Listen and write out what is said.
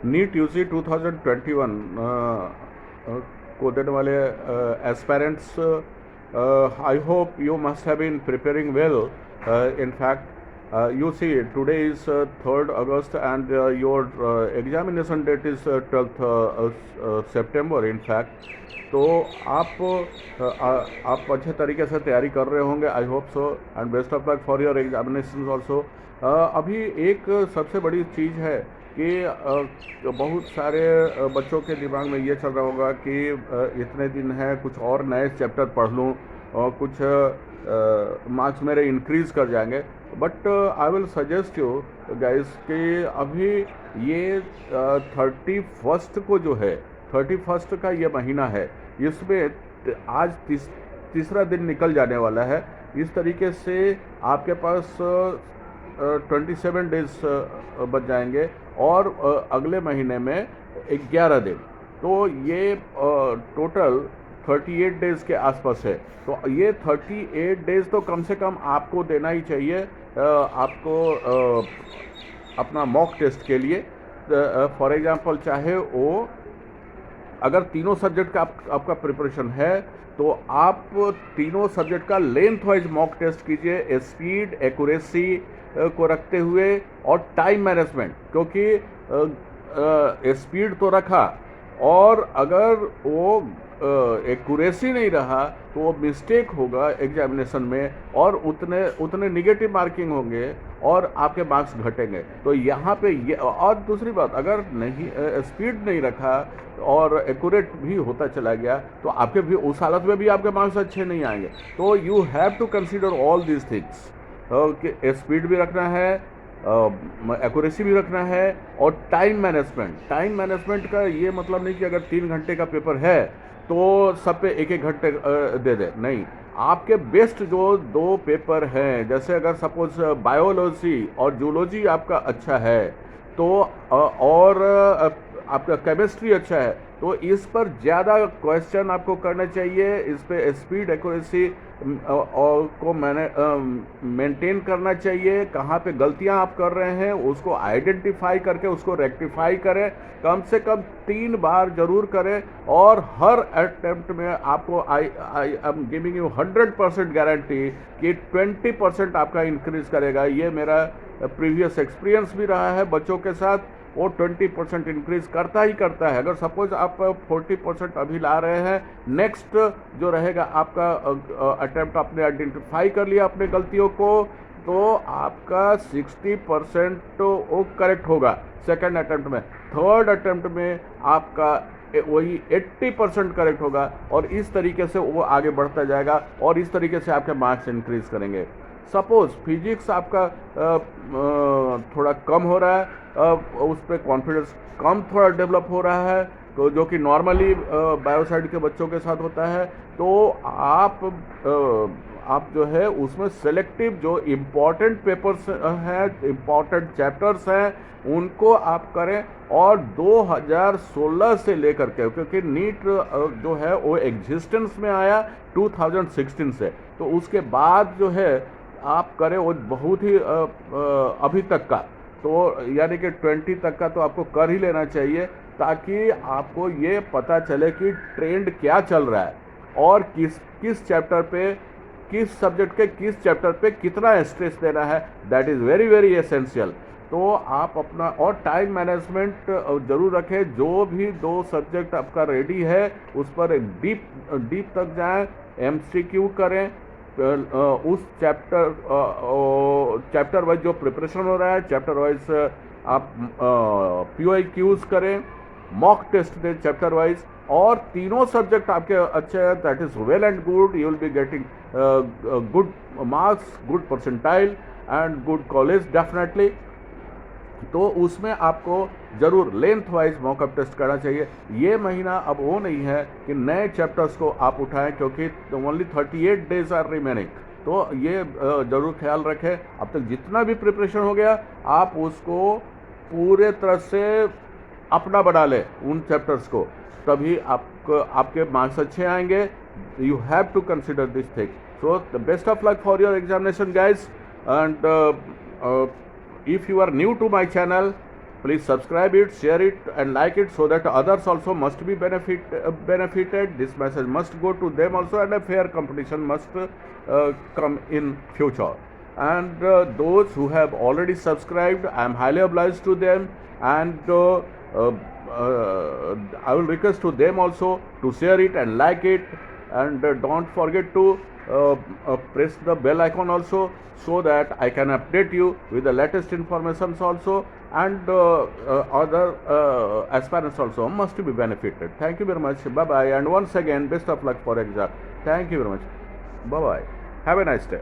NEET UG 2021 को देने वाले aspirants, I hope you must have been preparing well. In fact, you see, today is 3rd August and your examination date is 12th September. In fact, तो आप अच्छे तरीके से तैयारी कर रहे होंगे, I hope so, and best of luck for your examination also. अभी एक सबसे बड़ी चीज़ है कि बहुत सारे बच्चों के दिमाग में ये चल रहा होगा कि इतने दिन है, कुछ और नए चैप्टर पढ़ लूँ और कुछ मार्क्स मेरे इंक्रीज़ कर जाएंगे। But I will suggest you guys कि अभी ये 31st को जो है, 31st का ये महीना है, इसमें आज तीसरा दिन निकल जाने वाला है। इस तरीके से आपके पास 27 डेज बच जाएंगे और अगले महीने में 11 दिन, तो ये टोटल 38 डेज़ के आसपास है। तो ये 38 डेज़ तो कम से कम आपको देना ही चाहिए आपको अपना मॉक टेस्ट के लिए। फॉर एग्जांपल, चाहे वो अगर तीनों सब्जेक्ट का आपका प्रिपरेशन है तो आप तीनों सब्जेक्ट का लेंथ वाइज मॉक टेस्ट कीजिए, स्पीड, एक्यूरेसी को रखते हुए और टाइम मैनेजमेंट, क्योंकि स्पीड तो रखा और अगर वो एक्यूरेसी नहीं रहा तो वो मिस्टेक होगा एग्जामिनेशन में और उतने निगेटिव मार्किंग होंगे और आपके मार्क्स घटेंगे। तो यहाँ पे ये, और दूसरी बात, अगर नहीं स्पीड नहीं रखा और एक्यूरेट भी होता चला गया तो आपके भी उस हालत में भी आपके मार्क्स अच्छे नहीं आएंगे। तो you have to consider all these things कि स्पीड भी रखना है, एक्यूरेसी भी रखना है और टाइम मैनेजमेंट का ये मतलब नहीं कि अगर 3 घंटे का पेपर है तो सब पे 1-1 घंटे दे दे, नहीं। आपके बेस्ट जो 2 पेपर हैं, जैसे अगर सपोज बायोलॉजी और जूलॉजी आपका अच्छा है तो और आपका केमिस्ट्री अच्छा है तो इस पर ज़्यादा क्वेश्चन आपको करना चाहिए। इस पे स्पीड, एक्यूरेसी को मैंने मेंटेन करना चाहिए। कहाँ पे गलतियाँ आप कर रहे हैं उसको आइडेंटिफाई करके उसको रेक्टिफाई करें, कम से कम 3 बार जरूर करें और हर अटेम्प्ट में आपको I am giving you 100% guarantee कि 20% आपका इंक्रीज करेगा। ये मेरा प्रीवियस एक्सपीरियंस भी रहा है बच्चों के साथ, वो 20% इंक्रीज करता ही करता है। अगर सपोज आप 40% अभी ला रहे हैं, नेक्स्ट जो रहेगा आपका अटेम्प्ट आपने आइडेंटिफाई कर लिया अपने गलतियों को, तो आपका 60% तो वो करेक्ट होगा सेकंड अटेम्प्ट में। थर्ड अटेम्प्ट में आपका वही 80% करेक्ट होगा और इस तरीके से वो आगे बढ़ता जाएगा और इस तरीके से आपके मार्क्स इंक्रीज करेंगे। सपोज फिजिक्स आपका थोड़ा कम हो रहा है, उस पर कॉन्फिडेंस कम थोड़ा डेवलप हो रहा है, तो जो कि नॉर्मली बायोसाइड के बच्चों के साथ होता है, तो आप जो है उसमें सेलेक्टिव जो इम्पॉर्टेंट पेपर्स हैं, इम्पॉर्टेंट चैप्टर्स हैं, उनको आप करें। और 2016 से लेकर के, क्योंकि नीट जो है वो एग्जिस्टेंस में आया 2016 से, तो उसके बाद जो है आप करें वो बहुत ही अभी तक का, तो यानी कि 20 तक का तो आपको कर ही लेना चाहिए, ताकि आपको ये पता चले कि ट्रेंड क्या चल रहा है और किस चैप्टर पे, किस सब्जेक्ट के किस चैप्टर पे कितना स्ट्रेस देना है। That is very very essential. तो आप अपना और टाइम मैनेजमेंट जरूर रखें। जो भी 2 सब्जेक्ट आपका रेडी है उस पर डीप तक जाएं, एमसीक्यू करें, उस चैप्टर वाइज जो प्रिपरेशन हो रहा है, चैप्टर वाइज आप PYQs करें, मॉक टेस्ट दें चैप्टर वाइज, और तीनों सब्जेक्ट आपके अच्छे हैं, that is well and good. You will be getting good marks, good percentile and good college definitely. तो उसमें आपको ज़रूर लेंथ वाइज मॉकअप टेस्ट करना चाहिए। ये महीना अब वो नहीं है कि नए चैप्टर्स को आप उठाएं, क्योंकि ओनली 38 डेज आर रिमेनिंग। तो ये ज़रूर ख्याल रखें। अब तक जितना भी प्रिपरेशन हो गया आप उसको पूरे तरह से अपना बना लें उन चैप्टर्स को, तभी आपके मार्क्स अच्छे आएंगे। You have to consider this thing. So the best of luck for your examination guys, and if you are new to my channel, Please subscribe it, share it, and like it so that others also must be benefited. This message must go to them also, and a fair competition must come in future. And those who have already subscribed, I am highly obliged to them, and uh, I will request to them also to share it and like it, and don't forget to press the bell icon also, so that I can update you with the latest informations also, and other aspirants also must be benefited. Thank you very much. Bye bye, and once again best of luck for exam. Thank you very much. Bye bye. Have a nice day.